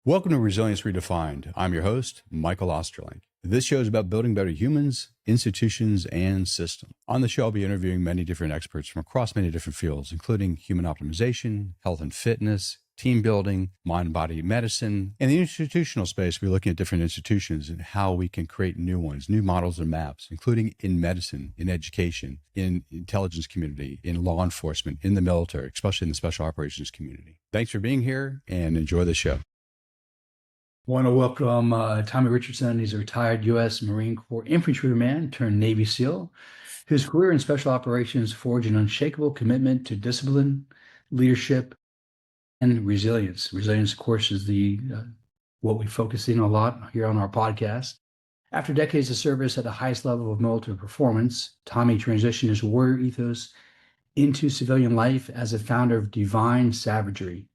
Welcome to Resilience Redefined. I'm your host, Michael Osterling. This show is about building better humans, institutions, and systems. On the show, I'll be interviewing many different experts from across many different fields, including human optimization, health and fitness, team building, mind-body medicine. In the institutional space, we're looking at different institutions and how we can create new ones, new models and maps, including in medicine, in education, in intelligence community, in law enforcement, in the military, especially in the special operations community. Thanks for being here and enjoy the show. Want to welcome Tommy Richardson. He's a retired U.S. Marine Corps infantryman turned Navy SEAL. His career in special operations forged an unshakable commitment to discipline, leadership, and resilience. Resilience, of course, is the what we focus in a lot here on our podcast. After decades of service at the highest level of military performance, Tommy transitioned his warrior ethos into civilian life as a founder of Divine Savagery,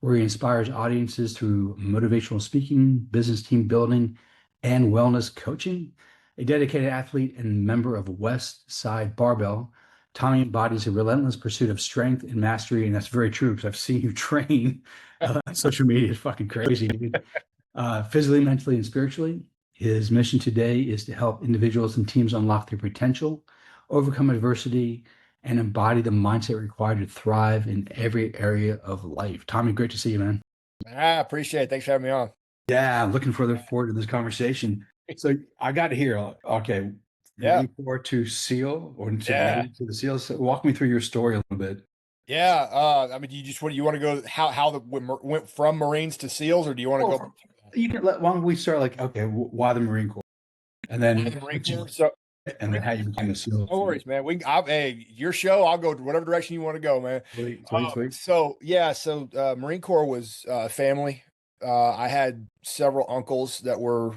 where he inspires audiences through motivational speaking, business team building, and wellness coaching. A dedicated athlete and member of West Side Barbell, Tommy embodies a relentless pursuit of strength and mastery, and that's very true because I've seen you train. Social media is fucking crazy, dude. Physically, mentally, and spiritually. His mission today is to help individuals and teams unlock their potential, overcome adversity, and embody the mindset required to thrive in every area of life. Tommy, great to see you, man. I appreciate it. Thanks for having me on. Yeah, I'm looking forward to this conversation. So I got to hear, okay, Marine Corps to SEAL or to Navy to the SEALs. So walk me through your story a little bit. Yeah, I mean, you want to go how the went from Marines to SEAls, or do you want to go? You can why don't we start like, okay, why the Marine Corps, and then the Marine Corps, so and then how you became a SEAL. No worries, man. Hey, your show. I'll go to whatever direction you want to go, man. Sweet. So Marine Corps was family. I had several uncles that were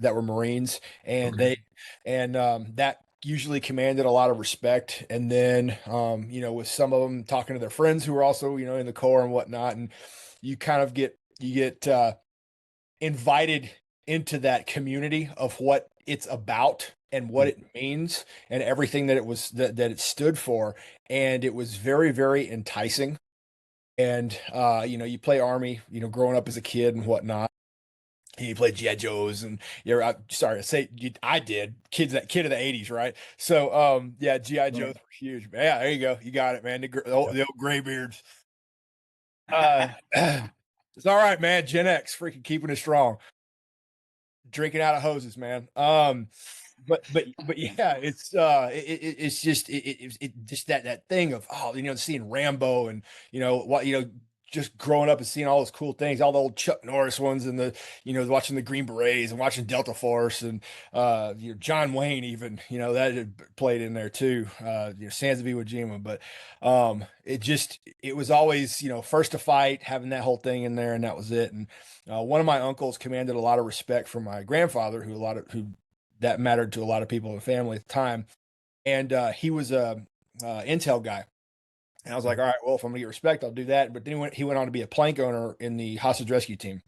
Marines, and that usually commanded a lot of respect. And then with some of them talking to their friends who were also in the Corps and whatnot, and you kind of get invited into that community of what it's about and what it means and everything that it stood for. And it was very, very enticing. And, you play Army, growing up as a kid and whatnot. And you play G.I. Joes and I did kid of the 80s. Right. So, G.I. Joes were huge. Yeah, there you go. You got it, man. The old gray beards. It's all right, man. Gen X freaking keeping it strong. Drinking out of hoses, man. But yeah, it's just just that thing of seeing Rambo and just growing up and seeing all those cool things, all the old Chuck Norris ones, and watching the Green Berets and watching Delta Force and John Wayne even that had played in there too, Sands of Iwo Jima. But it was always first to fight, having that whole thing in there, and that was it. And one of my uncles commanded a lot of respect from my grandfather, who that mattered to a lot of people in the family at the time. And he was a intel guy. And I was like, all right, well, if I'm gonna get respect, I'll do that. But then he went on to be a plank owner in the hostage rescue team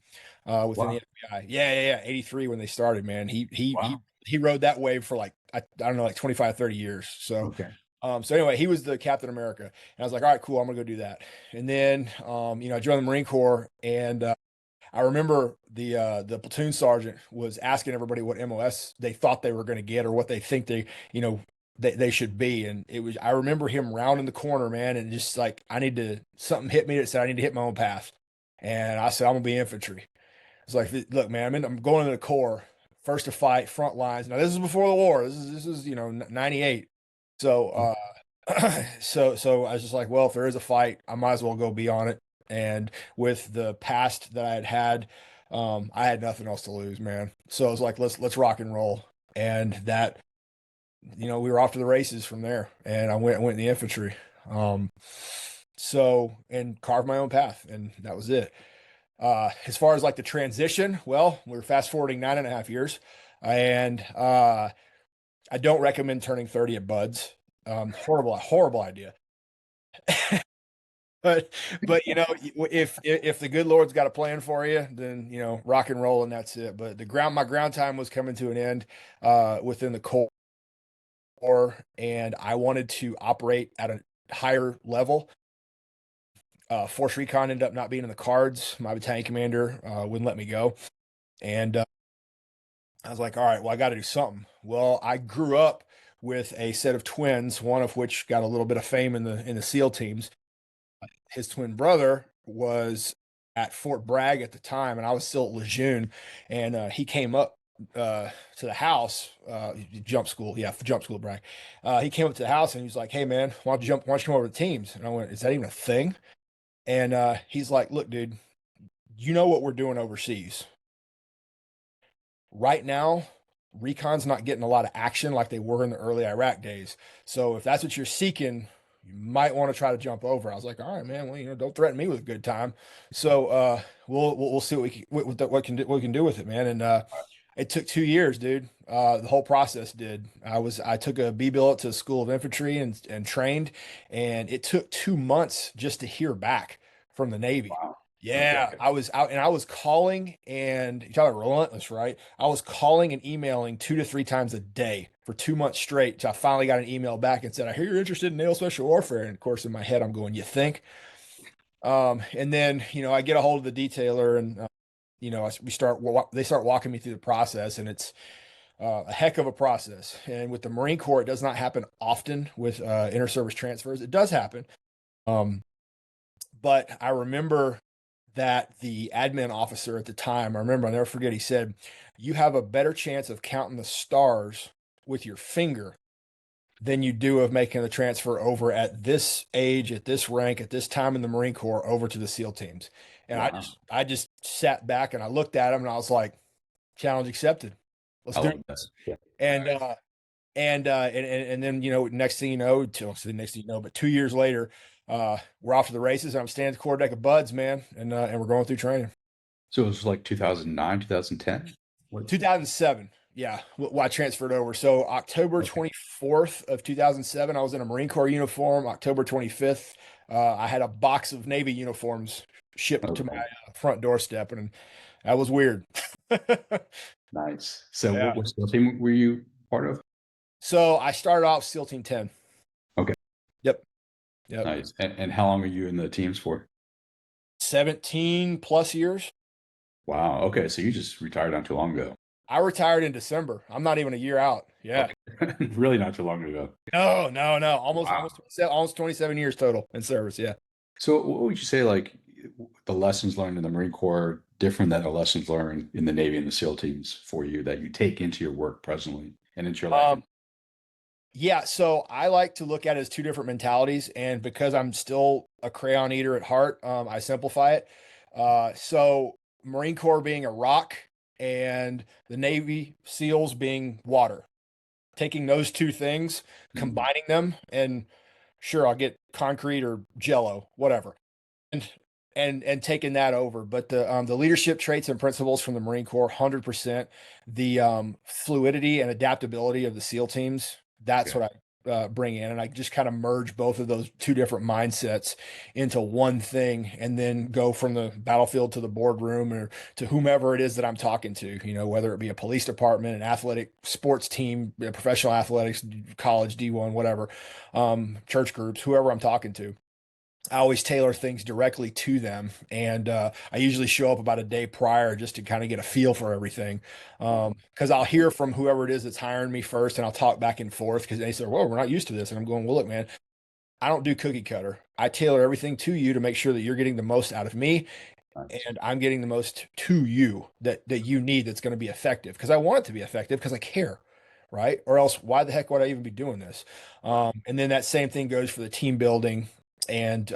within the FBI. Yeah. 83 when they started, man. He rode that wave for like, I don't know, like 25, 30 years. So, so anyway, he was the Captain America. And I was like, all right, cool, I'm gonna go do that. And then, I joined the Marine Corps, and I remember the platoon sergeant was asking everybody what MOS they thought they were going to get or what they think they should be. And I remember him rounding the corner, man, and just like, something hit me that said I need to hit my own path. And I said, I'm gonna be infantry. It's like, look, man, I'm going into the Corps, first to fight, front lines. Now this is before the war. This is 98. So so I was just like, well, if there is a fight, I might as well go be on it. And with the past that I had, I had nothing else to lose, man. So I was like, let's rock and roll. And that, we were off to the races from there. And I went in the infantry. And carved my own path, and that was it. As far as like the transition, well, we're fast forwarding 9.5 years, and I don't recommend turning 30 at buds. Horrible idea. But if the good Lord's got a plan for you, then rock and roll, and that's it. But my ground time was coming to an end within the Corps, and I wanted to operate at a higher level. Force Recon ended up not being in the cards. My battalion commander wouldn't let me go. And I was like, all right, well, I got to do something. Well, I grew up with a set of twins, one of which got a little bit of fame in the SEAL teams. His twin brother was at Fort Bragg at the time, and I was still at Lejeune, and he came up to the house, jump school, yeah, jump school, Bragg. He came up to the house and he was like, "Hey, man, why don't you come over to teams?" And I went, "Is that even a thing?" And he's like, "Look, dude, you know what we're doing overseas right now." Recon's not getting a lot of action like they were in the early Iraq days. So if that's what you're seeking, you might want to try to jump over. I was like, all right, man. Well, don't threaten me with a good time. So we'll see what we can do with it, man. And it took 2 years, dude. The whole process did. I took a B billet to the School of Infantry and trained, and it took 2 months just to hear back from the Navy. Wow. Yeah, Okay. I was out and I was calling, and you talk about relentless, right? I was calling and emailing 2 to 3 times a day for 2 months straight. So I finally got an email back and said, "I hear you're interested in naval special warfare." And of course, in my head, I'm going, "You think?" And then I get a hold of the detailer, and they start walking me through the process, and it's a heck of a process. And with the Marine Corps, it does not happen often with inter-service transfers. It does happen, um, but I remember that the admin officer at the time, I'll never forget, he said, "You have a better chance of counting the stars with your finger than you do of making the transfer over at this age, at this rank, at this time in the Marine Corps over to the SEAL teams." And I Wow. just I just sat back and I looked at him and I was like, "Challenge accepted. Let's I do love it." that. Yeah. And and then next thing you know, the next thing you know, but 2 years later, we're off to the races. And I'm standing at the quarterdeck of Buds, man, and we're going through training. So it was like 2009, 2010? What? 2007. Yeah, I transferred over. So October Okay. 24th of 2007, I was in a Marine Corps uniform. October 25th, I had a box of Navy uniforms shipped to my Okay. front doorstep, and that was weird. Nice. So Yeah. what SEAL team were you part of? So I started off SEAL Team 10. Okay. Yep. Yep. Nice. And how long are you in the teams for? 17 plus years. Wow. Okay. So you just retired not too long ago. I retired in December. I'm not even a year out. Yeah. Okay. Really not too long ago. No, no, no. Wow. Almost 27 years total in service. Yeah. So what would you say, like, the lessons learned in the Marine Corps different than the lessons learned in the Navy and the SEAL teams for you that you take into your work presently and into your life? Um, yeah. So I like to look at it as two different mentalities. And because I'm still a crayon eater at heart, I simplify it. So Marine Corps being a rock and the Navy SEALs being water. Taking those two things, Mhm. combining them, and sure, I'll get concrete or jello, whatever. And and taking that over. But the leadership traits and principles from the Marine Corps, 100%. The fluidity and adaptability of the SEAL teams, that's Yeah. what I bring in, and I just kind of merge both of those two different mindsets into one thing, and then go from the battlefield to the boardroom or to whomever it is that I'm talking to. Whether it be a police department, an athletic sports team, professional athletics, college D1, whatever, church groups, whoever I'm talking to. I always tailor things directly to them, and I usually show up about a day prior just to kind of get a feel for everything. Because I'll hear from whoever it is that's hiring me first, and I'll talk back and forth because they say, "Well, we're not used to this," and I'm going, "Well, look, man, I don't do cookie cutter. I tailor everything to you to make sure that you're getting the most out of me, Nice. and I'm getting the most to you that you need that's going to be effective because I want it to be effective because I care, right? Or else why the heck would I even be doing this?" And then that same thing goes for the team building and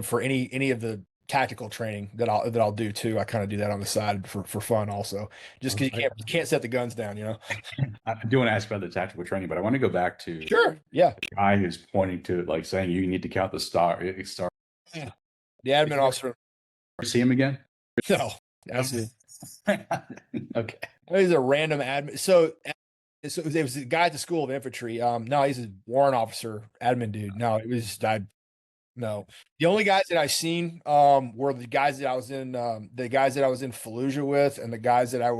for any of the tactical training that I'll do too. I kind of do that on the side for fun also, just because you can't set the guns down, you know. I do want to ask about the tactical training, but I want to go back to Sure. Yeah. the guy who's pointing to, like, saying you need to count the star. Yeah. The admin officer. See him again? No, absolutely. Okay. He's a random admin. So it was a guy at the School of Infantry. No, he's a warrant officer, admin dude. No, it was I no. The only guys that I've seen were the guys that I was in Fallujah with, and the guys that I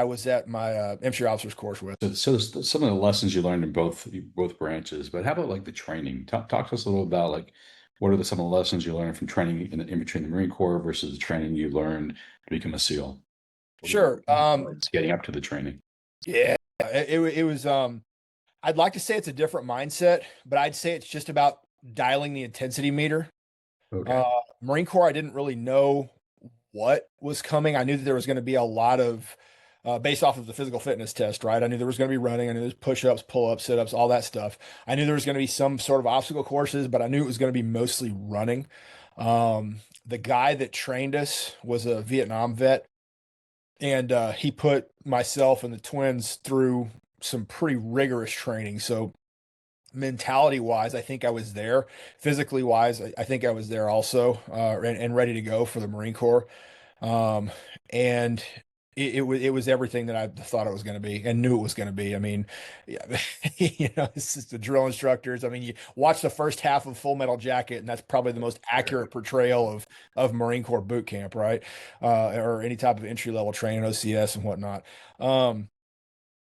was at my infantry officers course with. So some of the lessons you learned in both branches, but how about like the training? Talk to us a little about, like, What are some of the lessons you learned from training in the infantry in the Marine Corps versus the training you learned to become a SEAL? What are Sure. the points getting up to the training? Yeah, it was I'd like to say it's a different mindset, but I'd say it's just about dialing the intensity meter. Okay. Uh, Marine Corps, I didn't really know what was coming. I knew that there was going to be a lot of, based off of the physical fitness test, right? I knew there was going to be running. I knew there's push-ups, pull-ups, sit-ups, all that stuff. I knew there was going to be some sort of obstacle courses, but I knew it was going to be mostly running. The guy that trained us was a Vietnam vet, and he put myself and the twins through some pretty rigorous training. So mentality wise, I think I was there. Physically wise, I think I was there also, and ready to go for the Marine Corps. Um, and it was everything that I thought it was going to be and knew it was going to be. I mean, yeah, this is the drill instructors. I mean, you watch the first half of Full Metal Jacket, and that's probably the most accurate portrayal of Marine Corps boot camp, right? Or any type of entry level training, OCS and whatnot. Um,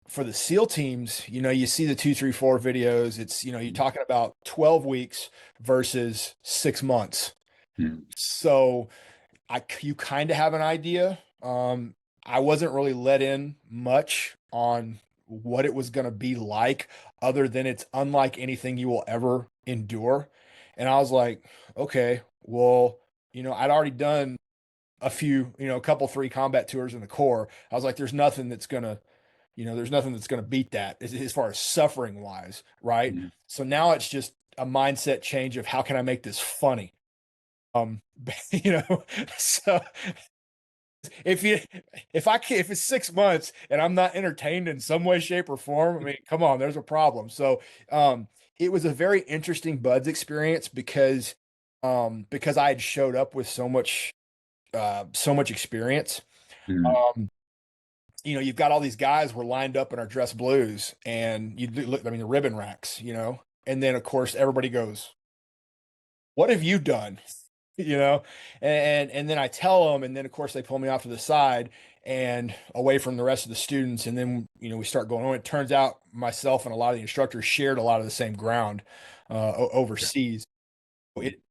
for the SEAL teams, you see the 2, 3, 4 videos. It's, you're talking about 12 weeks versus 6 months. Mhm. So you kind of have an idea. I wasn't really let in much on what it was going to be like, other than it's unlike anything you will ever endure. And I was like, okay, well, I'd already done a few, a couple, 3 combat tours in the Corps. I was like, there's nothing that's going to beat that as far as suffering wise, right? Mhm. So now it's just a mindset change of how can I make this funny? Um, you know, so if you if it's 6 months and I'm not entertained in some way, shape, or form, I mean, come on, there's a problem. So it was a very interesting buds experience because I had showed up with so much experience. Mhm. Um, you've got all these guys were lined up in our dress blues, and look, I mean, the ribbon racks, and then of course everybody goes, "What have you done?" you know, and then I tell them, and then of course they pull me off to the side and away from the rest of the students, and then we start going on. It turns out myself and a lot of the instructors shared a lot of the same ground overseas. It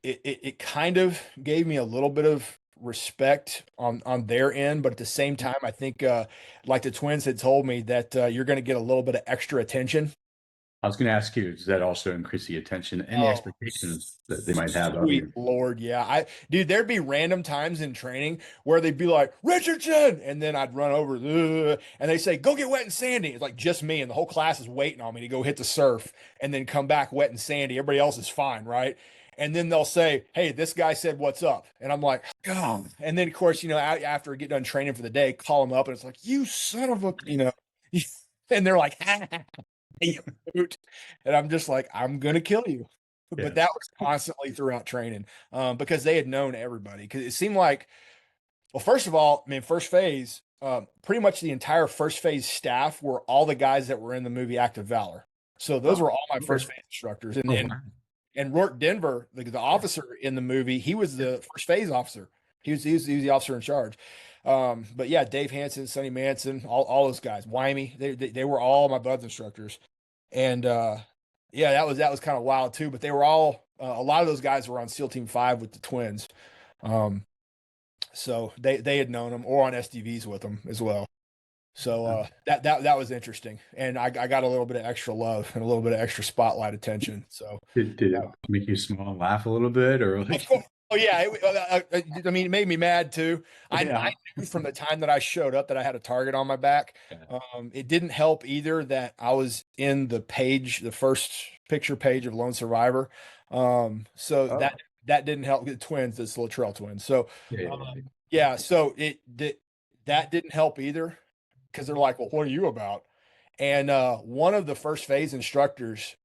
it kind of gave me a little bit of respect on their end, but at the same time, I think like the twins had told me that you're going to get a little bit of extra attention. I was going to ask you, does that also increase the attention and the Oh, expectations that they might have of sweet you? Lord, yeah. Dude, there'd be random times in training where they'd be like, Richardson, and then I'd run over, and they say, go get wet and sandy. It's like just me, and the whole class is waiting on me to go hit the surf and then come back wet and sandy. Everybody else is fine, right? And then they'll say, hey, this guy said, what's up? And I'm like, God. And then, of course, after I get done training for the day, call them up, and it's like, you son of a, and they're like, you boot. And I'm just like, I'm gonna kill you. But Yeah. that was constantly throughout training, because they had known everybody. Because it seemed like, well, first of all, I mean, first phase, pretty much the entire first phase staff were all the guys that were in the movie Act of Valor. So those Oh, were all my okay. first phase instructors. And Oh, and wow. and Rourke Denver, the officer in the movie, he was Yeah. the first phase officer. He was the officer in charge. But yeah, Dave Hansen, Sonny Manson, all those guys, Wymie, they were all my buds instructors. And yeah, that was kind of wild too. But they were all a lot of those guys were on SEAL Team 5 with the twins. Um, so they had known them or on SDVs with them as well. So that was interesting, and I got a little bit of extra love and a little bit of extra spotlight attention. So Did it make you smile and laugh a little bit, or of like, course. Oh yeah, I mean, it made me mad too. I yeah, knew from the time that I showed up that I had a target on my back. yeah. It didn't help either that I was in the first picture page of Lone Survivor. So that Oh, that didn't help. The twins, it's the Luttrell twins. So yeah, yeah, um, yeah, so that didn't help either because they're like, well, what are you about? And one of the first phase instructors,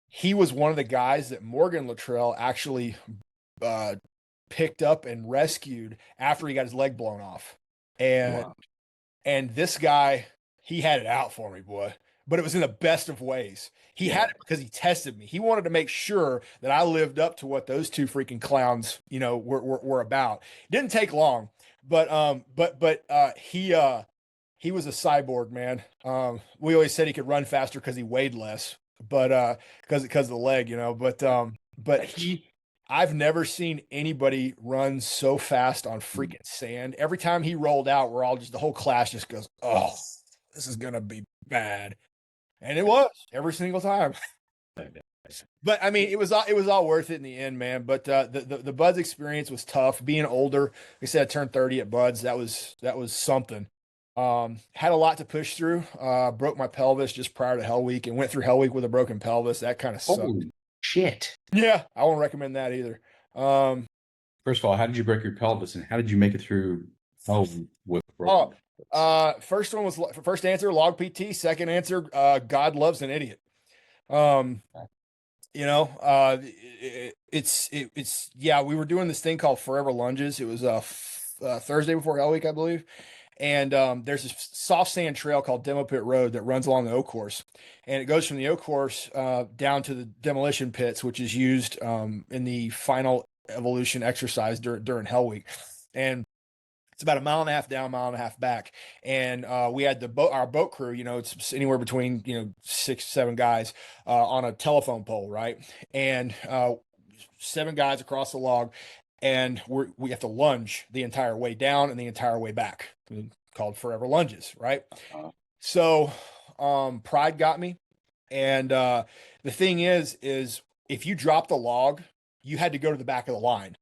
he was one of the guys that Morgan Luttrell actually uh, picked up and rescued after he got his leg blown off. And wow, and this guy, he had it out for me, boy. But it was in the best of ways. He had yeah. it because he tested me. He wanted to make sure that I lived up to what those two freaking clowns, were about. It didn't take long, but he was a cyborg, man. We always said he could run faster because he weighed less, but because of the leg, but but I've never seen anybody run so fast on freaking sand. Every time he rolled out, the whole class just goes, oh, this is going to be bad. And it was every single time. But I mean, it was all worth it in the end, man. But the Buds experience was tough. Being older, like I said, I turned 30 at Buds. That was something. Had a lot to push through. Broke my pelvis just prior to Hell Week and went through Hell Week with a broken pelvis. That kind of sucked. Holy shit. Yeah, I won't recommend that either. First of all, how did you break your pelvis, and how did you make it through hell with broken? First one was first answer log PT. Second answer, God loves an idiot. It's yeah. We were doing this thing called Forever Lunges. It was Thursday before Hell Week, I believe. And there's this soft sand trail called Demo Pit Road that runs along the O course, and it goes from the O course down to the demolition pits, which is used in the final evolution exercise during Hell Week. And it's about a mile and a half down, mile and a half back. And we had our boat crew, it's anywhere between, 6, 7 guys on a telephone pole, right? And 7 guys across the log. And we have to lunge the entire way down and the entire way back, called Forever Lunges, right? So pride got me. And the thing is if you drop the log, you had to go to the back of the line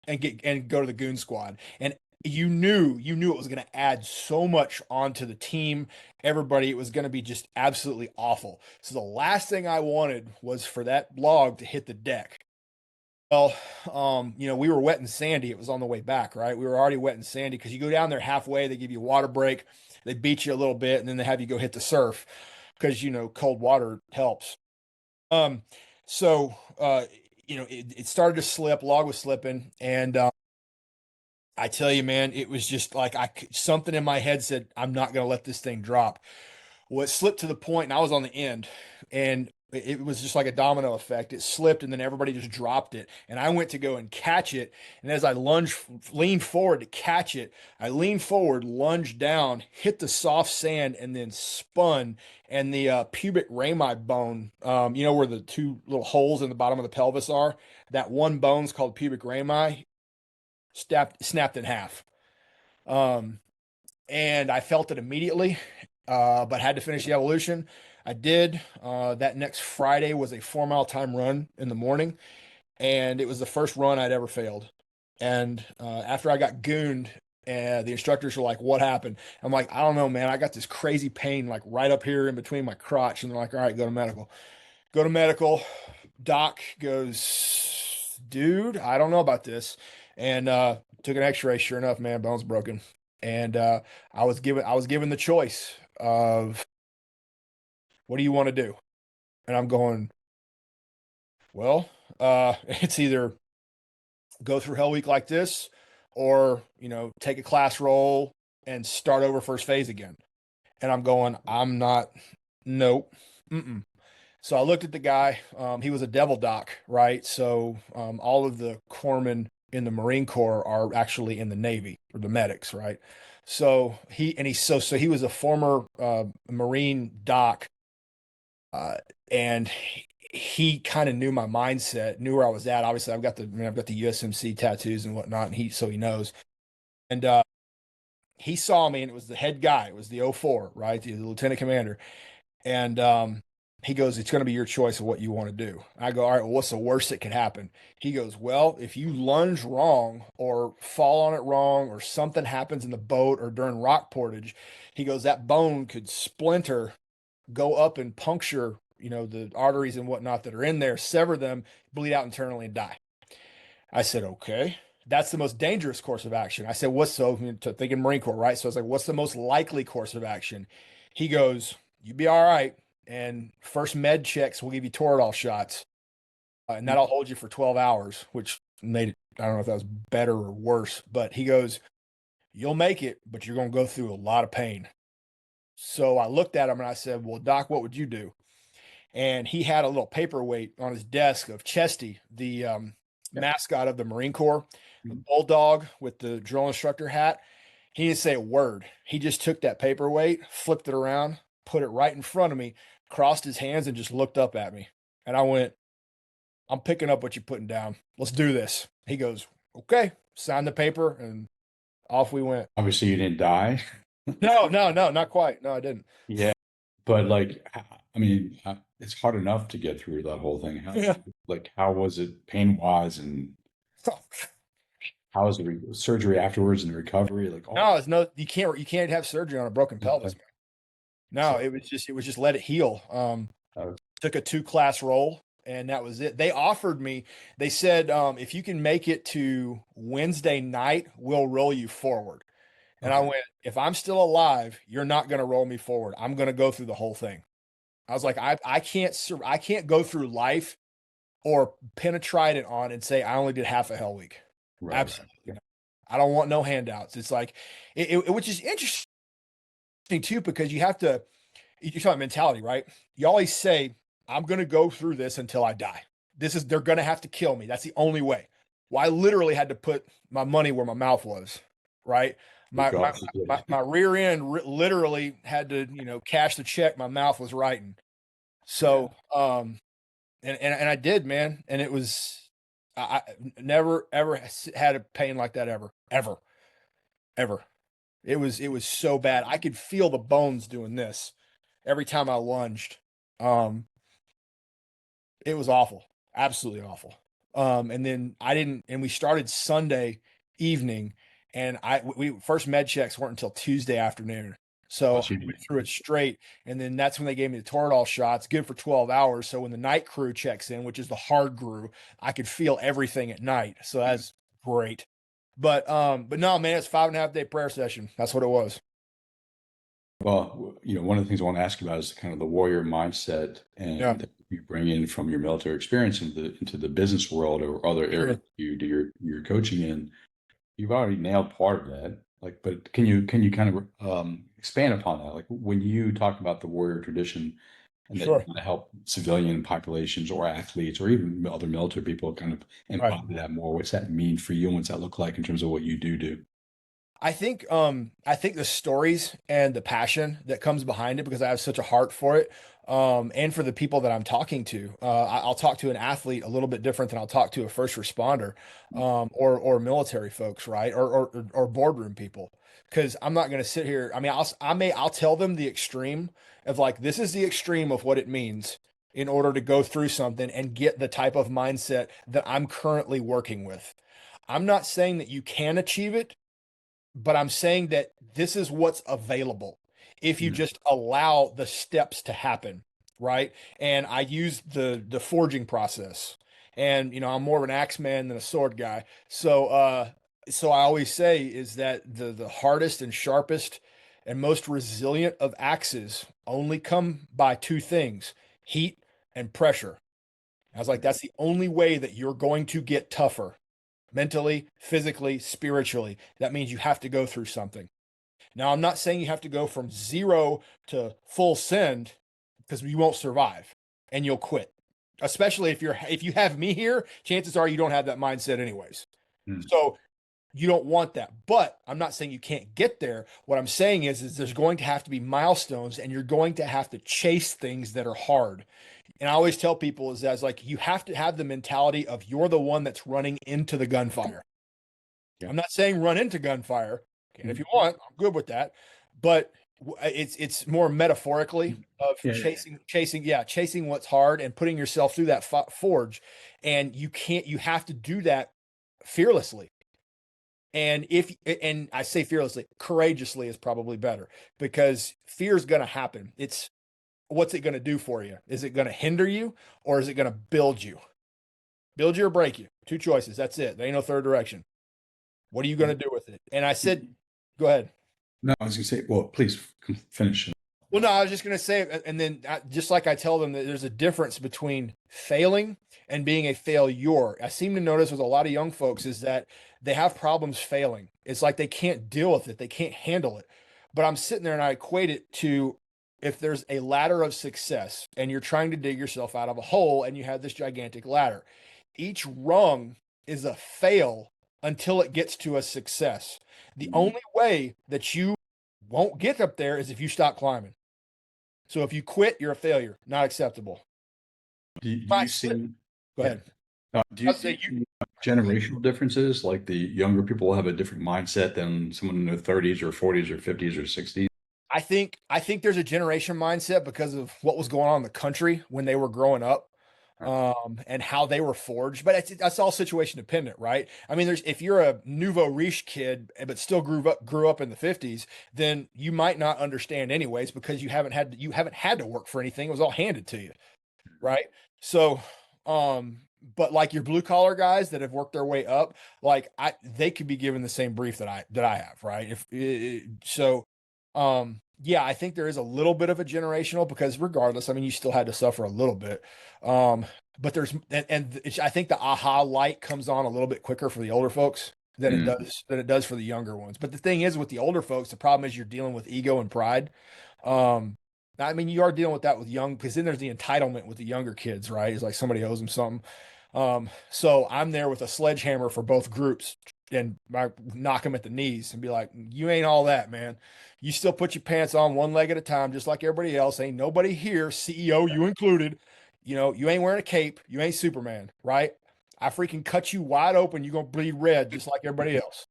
and go to the goon squad. And you knew it was going to add so much onto the team, everybody. It was going to be just absolutely awful. So the last thing I wanted was for that log to hit the deck. Well, we were wet and sandy. It was on the way back, right? We were already wet and sandy because you go down there halfway, they give you a water break, they beat you a little bit, and then they have you go hit the surf because, cold water helps. It started to slip, log was slipping, and I tell you, man, it was just like something in my head said, I'm not going to let this thing drop. Well, it slipped to the point, and I was on the end, and it was just like a domino effect. It slipped, and then everybody just dropped it. And I went to go and catch it. And as I leaned forward to catch it, I leaned forward, lunged down, hit the soft sand, and then spun. And the pubic rami bone, where the 2 little holes in the bottom of the pelvis are, that one bone's called pubic rami, snapped in half. And I felt it immediately, but had to finish the evolution. I did. That next Friday was a 4-mile time run in the morning, and it was the first run I'd ever failed. And after I got gooned, the instructors were like, "What happened?" I'm like, "I don't know, man. I got this crazy pain like right up here in between my crotch." And they're like, "All right, go to medical." Go to medical. Doc goes, "Dude, I don't know about this." And took an X-ray. Sure enough, man, bone's broken. And I was given the choice of, what do you want to do? And I'm going, well, it's either go through Hell Week like this, or take a class roll and start over first phase again. And I'm going, I'm not, nope. Mm-mm. So I looked at the guy. He was a devil doc, right? So all of the corpsmen in the Marine Corps are actually in the Navy, or the medics, right? So he was a former Marine doc, and he kind of knew my mindset, knew where I was at. Obviously, I've got the USMC tattoos and whatnot, and he knows. And he saw me, and it was the head guy. It was the 04, right? The lieutenant commander. And he goes, "It's going to be your choice of what you want to do." I go, "All right, well, what's the worst that could happen?" He goes, "Well, if you lunge wrong or fall on it wrong, or something happens in the boat or during rock portage," he goes, "that bone could splinter, go up and puncture, the arteries and whatnot that are in there, sever them, bleed out internally, and die." I said, "Okay." That's the most dangerous course of action. I said, thinking Marine Corps, right? So I was like, "What's the most likely course of action?" He goes, "You be all right. And first med checks, we'll give you Toradol shots. And that'll hold you for 12 hours, which made it, I don't know if that was better or worse, but he goes, "You'll make it, but you're going to go through a lot of pain." So I looked at him and I said, "Well, Doc, what would you do?" And he had a little paperweight on his desk of Chesty, the mascot of the Marine Corps, the bulldog with the drill instructor hat. He didn't say a word. He just took that paperweight, flipped it around, put it right in front of me, crossed his hands, and just looked up at me. And I went, I'm picking up what you're putting down. Let's do this. He goes, okay, sign the paper, and off we went. Obviously, you didn't die. No, not quite. No, I didn't. Yeah, but like, I mean, it's hard enough to get through that whole thing. Yeah. Like, how was it pain wise, and how was the surgery afterwards and the recovery? Like, all No, it's no, you can't have surgery on a broken pelvis, man. No, so, it was just let it heal. Took a 2-class roll, and that was it. They offered me, they said, if you can make it to Wednesday night, we'll roll you forward. And I okay, went, if I'm still alive, you're not going to roll me forward. I'm going to go through the whole thing. I was like, I can't go through life or penetrate it on and say I only did half a hell week. right, Absolutely not. I don't want no handouts. It's like, which is interesting too, because you're talking about mentality, right? You always say, I'm going to go through this until I die. They're going to have to kill me. That's the only way. Well, I literally had to put my money where my mouth was, right? Good My, my, God my rear end literally had to, cash the check my mouth was writing. So, and I did, man. And it was, I never, ever had a pain like that ever, ever, ever. It was so bad. I could feel the bones doing this every time I lunged. Um, it was awful, absolutely awful. And then we started Sunday evening, and we first med checks weren't until Tuesday afternoon. So bless you. I went through it straight, and then that's when they gave me the Toradol shots, good for 12 hours. So when the night crew checks in, which is the hard crew, I could feel everything at night. So that's great. But no, man, it's 5.5 day prayer session. That's what it was. Well, one of the things I want to ask you about is kind of the warrior mindset Yeah, and that you bring in from your military experience into the business world or other areas sure, you do your coaching in. You've already nailed part of that. Like, but can you kind of expand upon that? Like when you talk about the warrior tradition and that you sure. want to help civilian populations or athletes or even other military people kind of Right. embody that more. What's that mean for you? And what's that look like in terms of what you do? I think the stories and the passion that comes behind it, because I have such a heart for it, and for the people that I'm talking to. I'll talk to an athlete a little bit different than I'll talk to a first responder, or military folks, right? Or boardroom people. Because I'm not going to sit here. I mean, I'll tell them the extreme of, like, this is the extreme of what it means in order to go through something and get the type of mindset that I'm currently working with. I'm not saying that you can achieve it, but I'm saying that this is what's available if you Yeah. just allow the steps to happen, right? And I use the forging process. And I'm more of an axe man than a sword guy. So I always say is that the hardest and sharpest and most resilient of axes only come by two things: heat and pressure. I was like, that's the only way that you're going to get tougher mentally, physically, spiritually. That means you have to go through something. Now, I'm not saying you have to go from zero to full send, because you won't survive and you'll quit. Especially if you have me here, chances are you don't have that mindset anyways. Mm. So you don't want that. But I'm not saying you can't get there. What I'm saying is there's going to have to be milestones, and you're going to have to chase things that are hard. And I always tell people is that it's like you have to have the mentality of you're the one that's running into the gunfire. Yeah. I'm not saying run into gunfire. And if Mm. you want, I'm good with that. But it's more metaphorically of Yeah. chasing what's hard and putting yourself through that forge. And you have to do that fearlessly. And I say fearlessly, courageously is probably better, because fear is going to happen. What's it going to do for you? Is it going to hinder you, or is it going to build you? Build you or break you. Two choices. That's it. There ain't no third direction. What are you going to do with it? And I said, go ahead. No, I was gonna say, well, please finish. Well, no, I was just going to say, and then just like I tell them that there's a difference between failing and being a failure. I seem to notice with a lot of young folks is that they have problems failing. It's like they can't deal with it, they can't handle it. But I'm sitting there and I equate it to, if there's a ladder of success and you're trying to dig yourself out of a hole and you have this gigantic ladder, each rung is a fail until it gets to a success. The only way that you won't get up there is if you stop climbing. So if you quit, you're a failure, not acceptable. Do You might you slip. see? Go ahead. Do I'll you say you. see generational differences? Like the younger people have a different mindset than someone in their 30s or 40s or 50s or 60s? I think there's a generation mindset because of what was going on in the country when they were growing up, and how they were forged. But that's all situation dependent, right? I mean, there's if you're a nouveau riche kid but still grew up in the 50s, then you might not understand anyways because you haven't had to work for anything. It was all handed to you, right? So, but like your blue collar guys that have worked their way up, like they could be given the same brief that I have, right? Yeah, I think there is a little bit of a generational because regardless, I mean, you still had to suffer a little bit. Um, but I think the aha light comes on a little bit quicker for the older folks Mm, than it does for the younger ones. But the thing is, with the older folks, the problem is you're dealing with ego and pride. Um, I mean, you are dealing with that with young, because then there's the entitlement with the younger kids, right? It's like somebody owes them something. So I'm there with a sledgehammer for both groups and I knock them at the knees and be like, you ain't all that, man. You still put your pants on one leg at a time, just like everybody else. Ain't nobody here, CEO, you included. You ain't wearing a cape. You ain't Superman, right? I freaking cut you wide open. You're going to bleed red just like everybody else.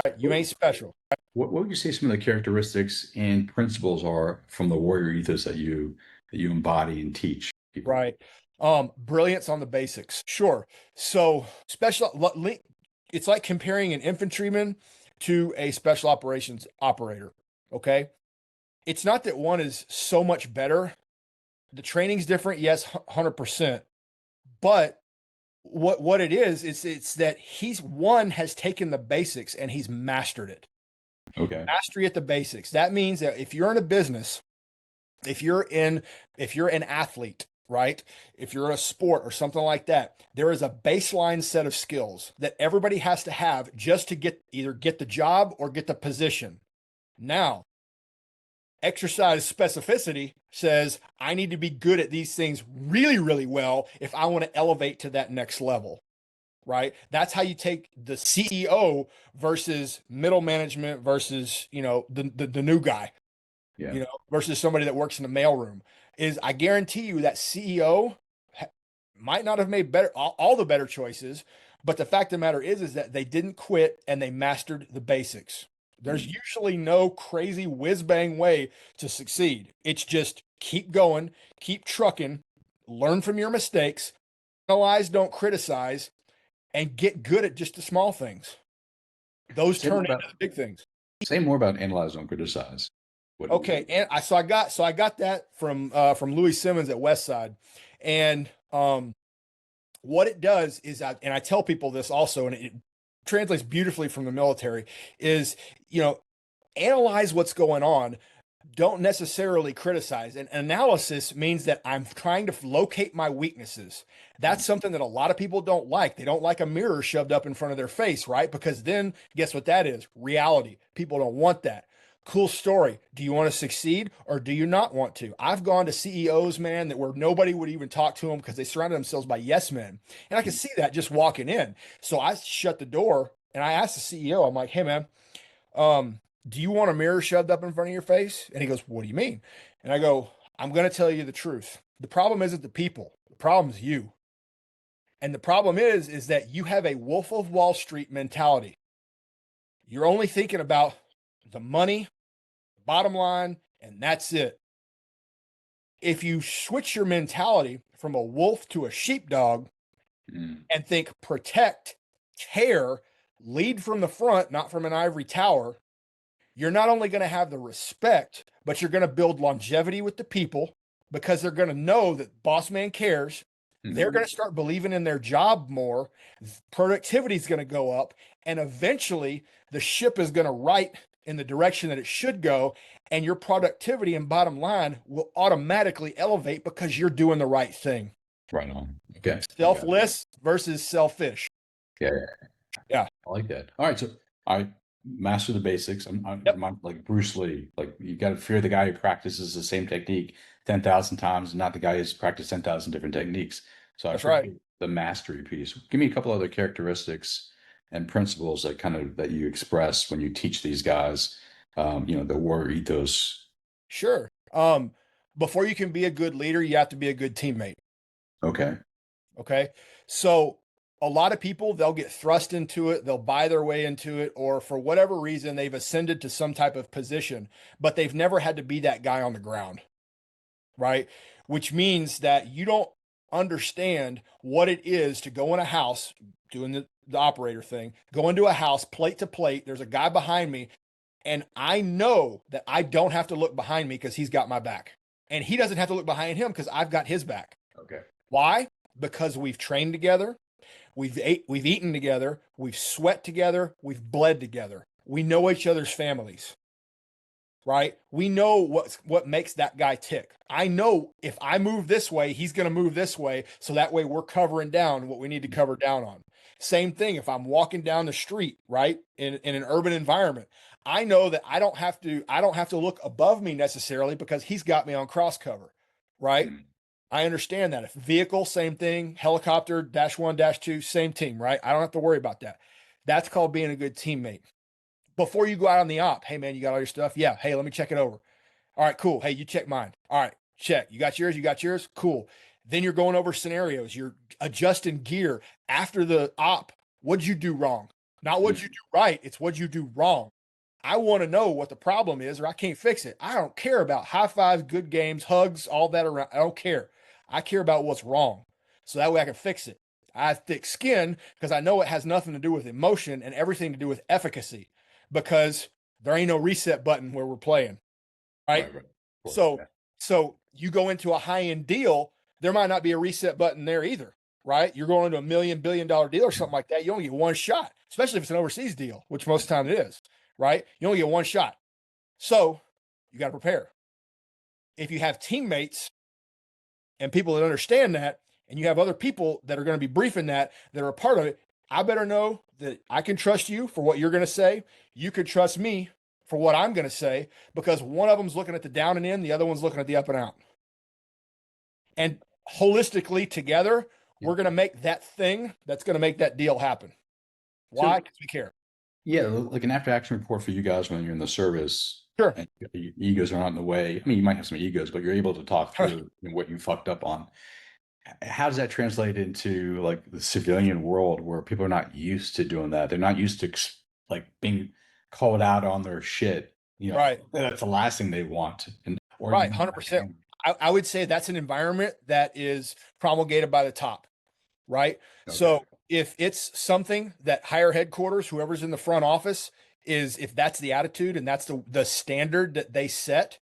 Right? You What, ain't special. what would you say some of the characteristics and principles are from the warrior ethos that you embody and teach people? Right. Brilliance on the basics. Sure. So it's like comparing an infantryman to a special operations operator. Okay. It's not that one is so much better. The training's different, yes, 100%. But what it is, it's that he's one has taken the basics and he's mastered it. Okay. Mastery at the basics. That means that if you're in a business, if you're in if you're an athlete, right, if you're in a sport or something like that, there is a baseline set of skills that everybody has to have just to get the job or get the position. Now, exercise specificity says I need to be good at these things really, really well if I want to elevate to that next level, right? That's how you take the CEO versus middle management versus the new guy, Yeah. versus somebody that works in the mailroom. Is I guarantee you that CEO might not have made all the better choices, but the fact of the matter is that they didn't quit and they mastered the basics. There's Mm. usually no crazy whiz bang way to succeed. It's just keep going, keep trucking, learn from your mistakes, analyze, don't criticize, and get good at just the small things. Those Say more turn into about the big things. say more about analyze, don't criticize. Okay, and I got that from Louis Simmons at Westside, and what it does is I tell people this also, and it translates beautifully from the military, is analyze what's going on. Don't necessarily criticize. And analysis means that I'm trying to locate my weaknesses. Mm. That's something that a lot of people don't like. They don't like a mirror shoved up in front of their face, right? Because then guess what that is? Reality. People don't want that. Cool story. Do you want to succeed or do you not want to? I've gone to CEOs, man, that where nobody would even talk to them because they surrounded themselves by yes men. And I can see that just walking in. So I shut the door and I asked the CEO, I'm like, hey, man, do you want a mirror shoved up in front of your face? And he goes, what do you mean? And I go, I'm going to tell you the truth. The problem isn't the people. The problem is you. And the problem is that you have a Wolf of Wall Street mentality. You're only thinking about the money, the bottom line, and that's it. If you switch your mentality from a wolf to a sheepdog Mm. and think protect, care, lead from the front, not from an ivory tower, you're not only going to have the respect, but you're going to build longevity with the people because they're going to know that boss man cares. They're Mm. going to start believing in their job more. Productivity is going to go up. And eventually the ship is going to right in the direction that it should go. And your productivity and bottom line will automatically elevate because you're doing the right thing. Right on. Okay. I got it. Selfless versus selfish. Yeah. Yeah. Yeah. I like that. All right, so I master the basics. Yep. I'm like Bruce Lee. Like you got to fear the guy who practices the same technique 10,000 times, and not the guy who's practiced 10,000 different techniques. So I That's right. appreciate the mastery piece. Give me a couple other characteristics and principles that that you express when you teach these guys. The warrior ethos. Sure. Before you can be a good leader, you have to be a good teammate. Okay. Okay. So a lot of people, they'll get thrust into it, they'll buy their way into it, or for whatever reason, they've ascended to some type of position, but they've never had to be that guy on the ground, right? Which means that you don't understand what it is to go in a house, doing the operator thing, go into a house, plate to plate. There's a guy behind me, and I know that I don't have to look behind me because he's got my back. And he doesn't have to look behind him because I've got his back. Okay. Why? Because we've trained together, we've eaten together, we've sweat together, we've bled together. We know each other's families, right? We know what makes that guy tick. I know if I move this way, he's going to move this way, so that way we're covering down what we need to cover down on. Same thing if I'm walking down the street, right? In an urban environment. I know that I don't have to look above me necessarily because he's got me on cross cover, right? Mm. I understand that. If vehicle, same thing. Helicopter, -1, -2, same team, right? I don't have to worry about that. That's called being a good teammate. Before you go out on the op, hey man, you got all your stuff? Yeah. Hey, let me check it over. All right, cool. Hey, you check mine. All right, check. You got yours? You got yours? Cool. Then you're going over scenarios. You're adjusting gear after the op. What'd you do wrong? Not what you do right. It's what you do wrong. I want to know what the problem is, or I can't fix it. I don't care about high fives, good games, hugs, all that around. I don't care. I care about what's wrong. So that way I can fix it. I have thick skin because I know it has nothing to do with emotion and everything to do with efficacy because there ain't no reset button where we're playing. Right. Right. Of course. So, Yeah. so you go into a high end deal, there might not be a reset button there either. Right. You're going into $1 million deal or something like that. You only get one shot, especially if it's an overseas deal, which most of the time it is. Right. You only get one shot. So you got to prepare. If you have teammates and people that understand that, and you have other people that are going to be briefing that are a part of it, I better know that I can trust you for what you're going to say. You can trust me for what I'm going to say because one of them's looking at the down and in, the other one's looking at the up and out. And holistically together, we're going to make that thing that's going to make that deal happen. Why? So, Because we care. yeah, like an after action report for you guys when you're in the service. Sure. And your egos are not in the way. I mean, you might have some egos, but you're able to talk through what you fucked up on. How does that translate into like the civilian world where people are not used to doing that? They're not used to like being called out on their shit. Right. That's the last thing they want. And or Right. 100%. I would say that's an environment that is promulgated by the top. Right. Okay. So if it's something that higher headquarters, whoever's in the front office is, if that's the attitude and that's the standard that they set,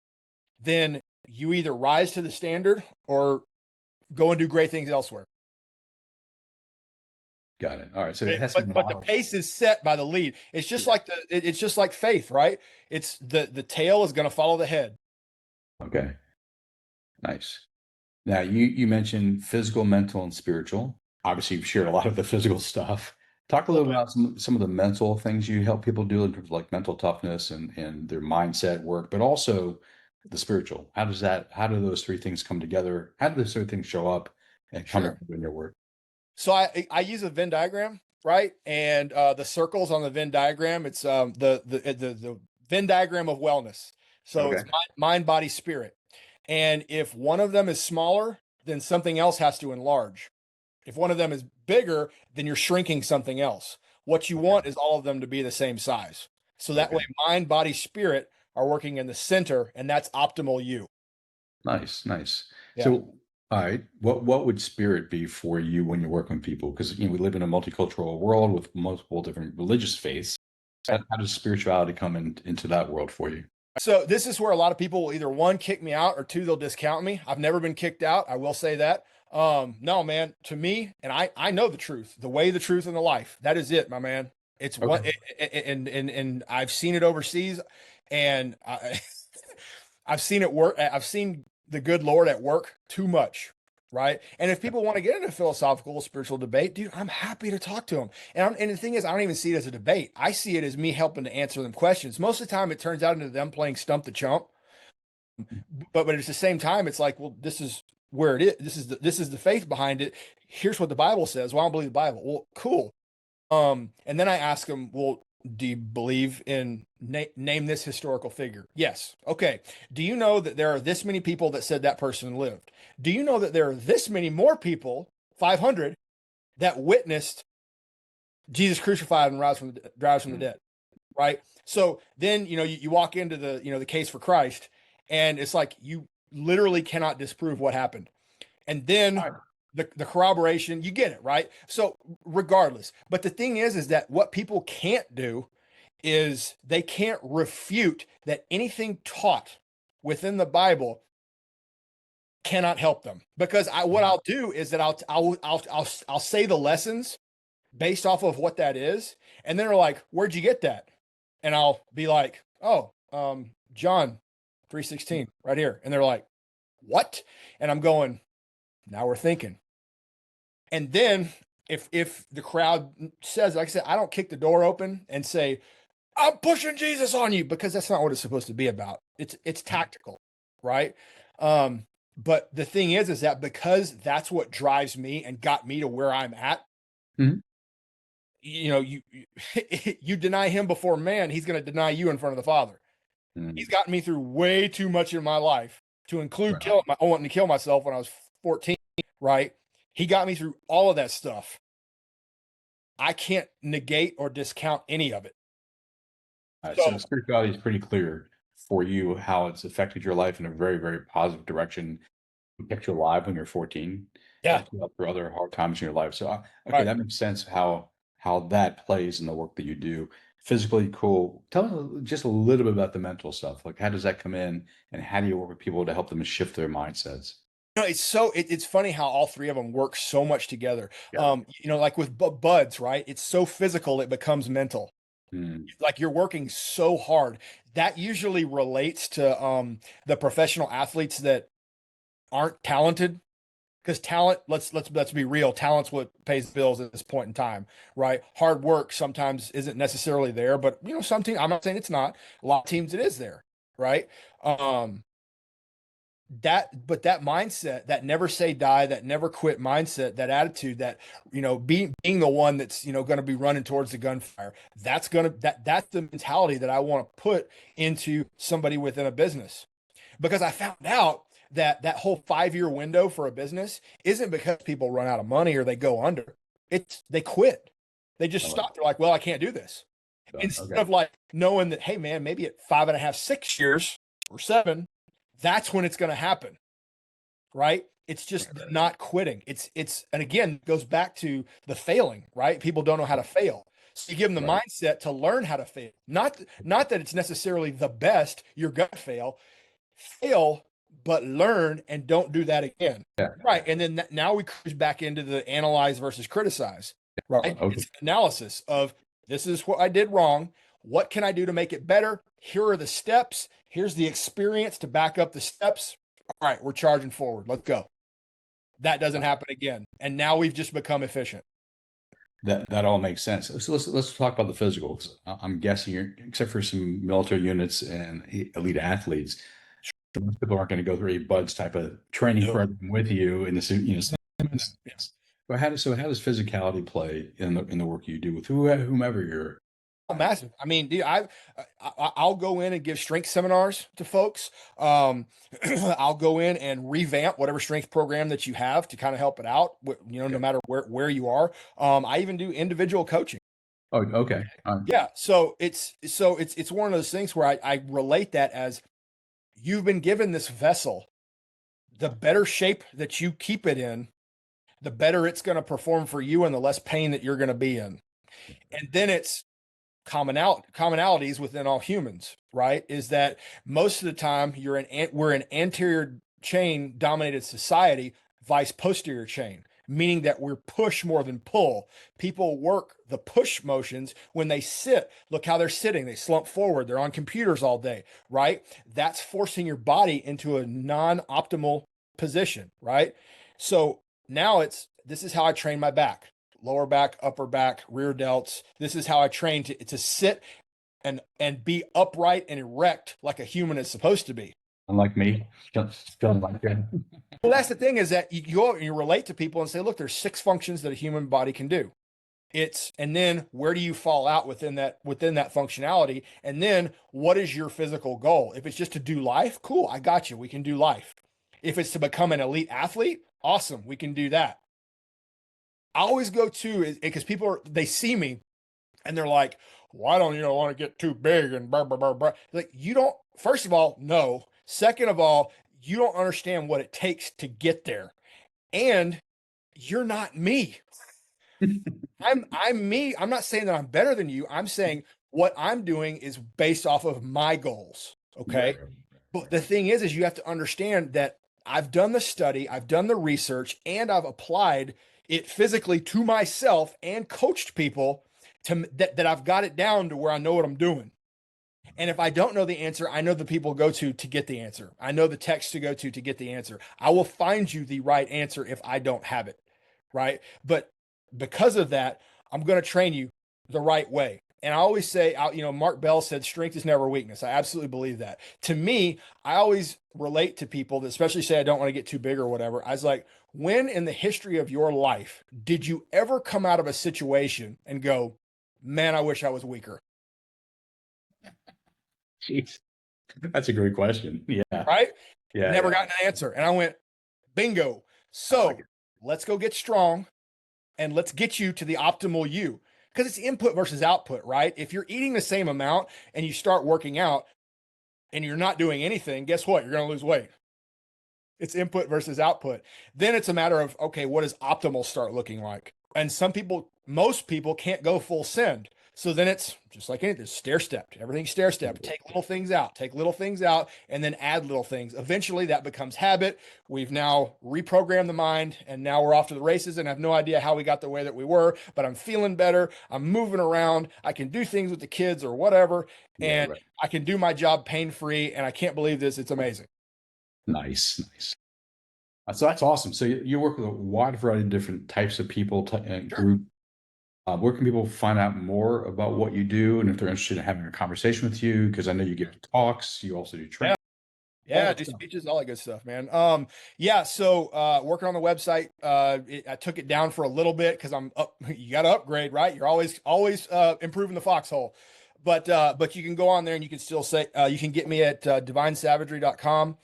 then you either rise to the standard or go and do great things elsewhere. Got it. All right. So it has to be But the pace is set by the lead. It's just like it's just like faith, right? It's the tail is going to follow the head. Okay. Nice. Now you mentioned physical, mental, and spiritual. Obviously, you've shared a lot of the physical stuff. Talk a little bit about some of the mental things you help people do in terms of like mental toughness and their mindset work, but also the spiritual. How do those three things come together? How do those three things show up and come Sure. in your work? So I use a Venn diagram, right? And the circles on the Venn diagram, it's the Venn diagram of wellness. So it's mind, body, spirit. And if one of them is smaller, then something else has to enlarge. If one of them is bigger, then you're shrinking something else. What you want is all of them to be the same size. So that way, mind, body, spirit are working in the center, and that's optimal you. Nice. Yeah. So, all right, what would spirit be for you when you're working with people? Because we live in a multicultural world with multiple different religious faiths. How does spirituality come into that world for you? So this is where a lot of people will either one, kick me out, or two, they'll discount me. I've never been kicked out. I will say that. No, man, to me, and I know the truth, the way, the truth, and the life. That is it, my man. It's what, and I've seen it overseas, and I've seen it work. I've seen the good Lord at work too much. Right. And if people want to get into philosophical, spiritual debate, dude, I'm happy to talk to them. And the thing is, I don't even see it as a debate. I see it as me helping to answer them questions. Most of the time, it turns out into them playing stump the chump. But at the same time, it's like, well, this is where it is. This is the faith behind it. Here's what the Bible says. Well, I don't believe the Bible. Well, cool. And then I ask them, well, do you believe in name this historical figure? Yes. Okay. Do you know that there are this many people that said that person lived? Do you know that there are this many more people 500 that witnessed Jesus crucified and rise from the dead, right? So then, you walk into the case for Christ, and it's like you literally cannot disprove what happened. And then Right. the corroboration, you get it, right? So regardless, but the thing is that what people can't do is they can't refute that anything taught within the Bible cannot help them, because what I'll do is that I'll say the lessons based off of what that is, and then they're like, "Where'd you get that?" And I'll be like, "Oh, John 3:16 right here," and they're like, "What?" And I'm going, "Now we're thinking." And then if the crowd says, like I said, I don't kick the door open and say, "I'm pushing Jesus on you," because that's not what it's supposed to be about. It's tactical, right? But the thing is that because that's what drives me and got me to where I'm at, Mhm. you you deny him before man, he's going to deny you in front of the Father. Mm. He's gotten me through way too much in my life, to include Right. wanting to kill myself when I was 14, right? He got me through all of that stuff. I can't negate or discount any of it. All right, so So spirituality is pretty clear for you how it's affected your life in a very, very positive direction. It kept you alive when you're 14, yeah, helped you out through other hard times in your life. So, okay, right. that makes sense how that plays in the work that you do. Physically, cool. Tell me just a little bit about the mental stuff. Like, how does that come in, and how do you work with people to help them shift their mindsets? It's funny how all three of them work so much together. Yeah. Like with buds, right? It's so physical it becomes mental. Mm. Like you're working so hard. That usually relates to the professional athletes that aren't talented, because talent, let's be real, talent's what pays the bills at this point in time, right? Hard work sometimes isn't necessarily there, but some team, I'm not saying it's not. A lot of teams it is there, right? Um, but that mindset, that never say die, that never quit mindset, that attitude, that being the one that's going to be running towards the gunfire, that's the mentality that I want to put into somebody within a business. Because I found out that that whole 5-year window for a business isn't because people run out of money or they go under. It's they quit. They just I like stop. They're like, "Well, I can't do this." that. Instead Okay. of like knowing that, hey man, maybe at 5.5, 6 years or 7, that's when it's going to happen, right? It's just not quitting. And again, it goes back to the failing, right? People don't know how to fail. So you give them the Right. mindset to learn how to fail. Not that it's necessarily the best, you're going to fail, but learn and don't do that again. Yeah. Right. And then now we cruise back into the analyze versus criticize, right? Okay. It's analysis of, this is what I did wrong. What can I do to make it better? Here are the steps. Here's the experience to back up the steps. All right, we're charging forward. Let's go. That doesn't happen again. And now we've just become efficient. That all makes sense. So let's talk about the physical. 'Cause I'm guessing except for some military units and elite athletes, most people aren't going to go through a buds type of training No. program with you in the No. But how does physicality play in the work you do with whomever you're? Oh, massive. I mean, dude, I'll go in and give strength seminars to folks. I'll go in and revamp whatever strength program that you have to kind of help it out, no Okay. matter where you are. I even do individual coaching. Oh, okay. Yeah. So it's one of those things where I relate that as, you've been given this vessel. The better shape that you keep it in, the better it's going to perform for you and the less pain that you're going to be in. And then it's commonalities within all humans, right? Is that most of the time we're an anterior chain dominated society, vice posterior chain, meaning that we're push more than pull. People work the push motions when they sit. Look how they're sitting. They slump forward. They're on computers all day, right? That's forcing your body into a non-optimal position, right? So now this is how I train my back: lower back, upper back, rear delts. This is how I train to sit and be upright and erect like a human is supposed to be. Unlike me, feeling like that. Well, that's the thing, is that you go and you relate to people and say, look, there's 6 functions that a human body can do. And then where do you fall out within that functionality? And then what is your physical goal? If it's just to do life, cool, I got you. We can do life. If it's to become an elite athlete, awesome, we can do that. I always go to is because they see me and they're like, why don't you want to get too big and blah, blah, blah, blah. Like, you don't, first of all, no. Second of all, you don't understand what it takes to get there. And you're not me. I'm me. I'm not saying that I'm better than you. I'm saying what I'm doing is based off of my goals. Right. Okay. But the thing is you have to understand that I've done the study, I've done the research, and I've applied it physically to myself and coached people that I've got it down to where I know what I'm doing. And if I don't know the answer, I know the people to go to get the answer. I know the text to go to get the answer. I will find you the right answer if I don't have it. Right. But because of that, I'm going to train you the right way. And I always say, Mark Bell said, strength is never weakness. I absolutely believe that. To me, I always relate to people that especially say I don't want to get too big or whatever. I was like, when in the history of your life did you ever come out of a situation and go, man, I wish I was weaker? Jeez, that's a great question. Yeah. Right? Yeah. Never got an answer. And I went, bingo. So let's go get strong and let's get you to the optimal you. Because it's input versus output, right? If you're eating the same amount and you start working out and you're not doing anything, guess what? You're going to lose weight. It's input versus output. Then it's a matter of, okay, what does optimal start looking like? And most people can't go full send. So then it's just like anything, stair stepped. Everything's stair stepped. Take little things out, and then add little things. Eventually that becomes habit. We've now reprogrammed the mind, and now we're off to the races, and I have no idea how we got the way that we were, but I'm feeling better. I'm moving around. I can do things with the kids or whatever, and I can do my job pain-free, and I can't believe this. It's amazing. Nice. So that's awesome. So you work with a wide variety of different types of people and group. Where can people find out more about what you do, and if they're interested in having a conversation with you? Because I know you give talks, you also do training. Yeah, do speeches, all that good stuff, man. So working on the website, I took it down for a little bit because I'm up. You got to upgrade, right? You're always improving the foxhole. But you can go on there and you can still say you can get me at divinesavagery.com.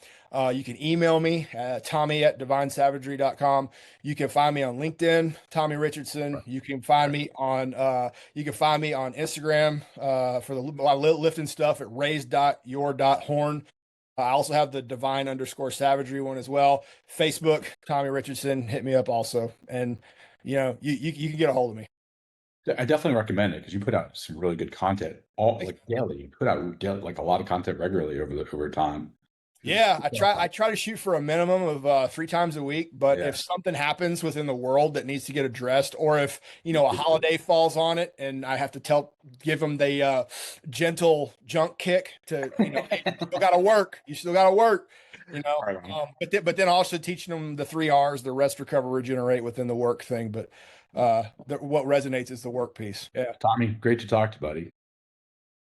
You can email me Tommy@divinesavagery.com. You can find me on LinkedIn, Tommy Richardson. You can find me on Instagram for the lifting stuff at raise.your.horn. I also have the divine_savagery one as well. Facebook, Tommy Richardson, hit me up also. And you can get a hold of me. I definitely recommend it because you put out some really good content daily. You put out like a lot of content regularly over time. Yeah, I try to shoot for a minimum of 3 times a week, but if something happens within the world that needs to get addressed, or if a holiday falls on it and I have to give them the gentle junk kick to hey, you still got to work, but then also teaching them the 3 R's: the rest, recover, regenerate within the work thing. But what resonates is the work piece. Yeah, Tommy, great to talk to you, buddy.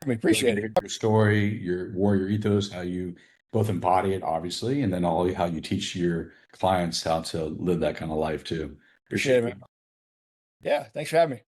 I appreciate it. Your story, your warrior ethos, how you both embody it, obviously, and then how you teach your clients how to live that kind of life too. Appreciate it, man. Yeah, thanks for having me.